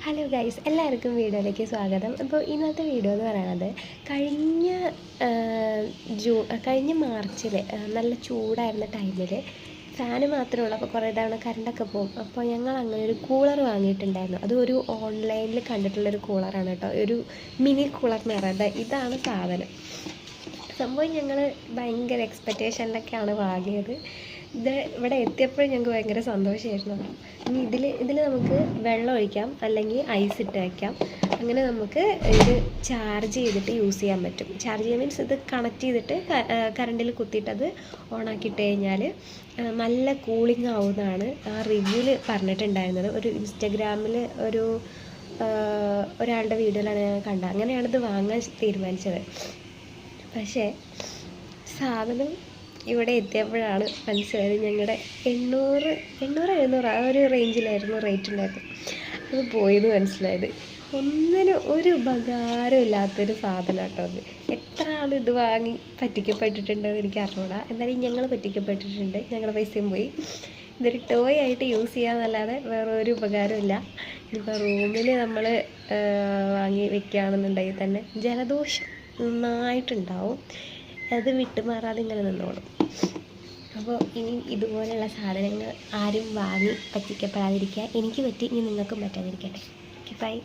Hello guys, എല്ലാവർക്കും വീഡിയോയിലേക്ക് സ്വാഗതം. അപ്പോൾ ഇന്നത്തെ വീഡിയോ എന്ന് പറയുന്നത് കഴിഞ്ഞ മാർച്ചിൽ നല്ല ചൂടായിരുന്ന ടൈമിൽ ഫാന് മാത്രമേ ഉള്ളൂ. അപ്പോൾ കുറേ തവണ കറണ്ടൊക്കെ പോകും. അപ്പോൾ ഞങ്ങൾ അങ്ങനെ ഒരു കൂളർ വാങ്ങിയിട്ടുണ്ടായിരുന്നു. അത് ഒരു ഓൺലൈനിൽ കണ്ടിട്ടുള്ളൊരു കൂളറാണ് കേട്ടോ. ഒരു മിനി കൂളർ എന്ന് പറയുന്നത് ഇതാണ് സാധനം. സംഭവം ഞങ്ങൾ ഭയങ്കര എക്സ്പെക്റ്റേഷനിലൊക്കെയാണ് വാങ്ങിയത്. ഇവിടെ എത്തിയപ്പോഴും ഞങ്ങൾക്ക് ഭയങ്കര സന്തോഷമായിരുന്നു. ഇനി ഇതിൽ നമുക്ക് വെള്ളം ഒഴിക്കാം, അല്ലെങ്കിൽ ഐസ് ഇട്ട് വയ്ക്കാം. അങ്ങനെ നമുക്ക് ഇത് ചാർജ് ചെയ്തിട്ട് യൂസ് ചെയ്യാൻ പറ്റും. ചാർജ് ചെയ്യാൻ മീൻസ് ഇത് കണക്ട് ചെയ്തിട്ട് കറണ്ടിൽ കുത്തിയിട്ടത് ഓണാക്കിയിട്ട് കഴിഞ്ഞാൽ നല്ല കൂളിംഗ് ആവുമെന്നാണ് ആ റിവ്യൂവിൽ പറഞ്ഞിട്ടുണ്ടായിരുന്നത്. ഒരു ഇൻസ്റ്റഗ്രാമിൽ ഒരാളുടെ വീഡിയോയിലാണ് ഞാൻ കണ്ടത്. അങ്ങനെയാണിത് വാങ്ങാൻ തീരുമാനിച്ചത്. പക്ഷേ സാധനം ഇവിടെ എത്തിയപ്പോഴാണ് മനസ്സിലായത് ഞങ്ങളുടെ 800 ആ ഒരു റേഞ്ചിലായിരുന്നു റേറ്റ് ഉണ്ടായിരുന്നു. അത് പോയെന്ന് മനസ്സിലായത്. ഒന്നിനും ഒരു ഉപകാരം ഇല്ലാത്തൊരു സാധനം കേട്ടോ. അത് എത്ര ആൾ ഇത് വാങ്ങി പറ്റിക്കപ്പെട്ടിട്ടുണ്ടെന്ന് എനിക്ക് അറിഞ്ഞൂടാ. എന്നാലും ഞങ്ങൾ പറ്റിക്കപ്പെട്ടിട്ടുണ്ട്. ഞങ്ങളുടെ പൈസയും പോയി. ഇതൊരു ടോയ് ആയിട്ട് യൂസ് ചെയ്യാമെന്നല്ലാതെ വേറെ ഒരു ഉപകാരമില്ല. ഇപ്പോൾ റൂമിൽ നമ്മൾ വാങ്ങി വെക്കുകയാണെന്നുണ്ടെങ്കിൽ തന്നെ ജലദോഷം നന്നായിട്ടുണ്ടാവും. അത് വിട്ടുമാറാതെ ഇങ്ങനെ നിന്നോളും. അപ്പോൾ ഇനി ഇതുപോലെയുള്ള സാധനങ്ങൾ ആരും വാങ്ങി പറ്റിക്കപ്പെടാതിരിക്കുക. എനിക്ക് പറ്റി, ഇനി നിങ്ങൾക്കും പറ്റാതിരിക്കട്ടെ. Okay, by.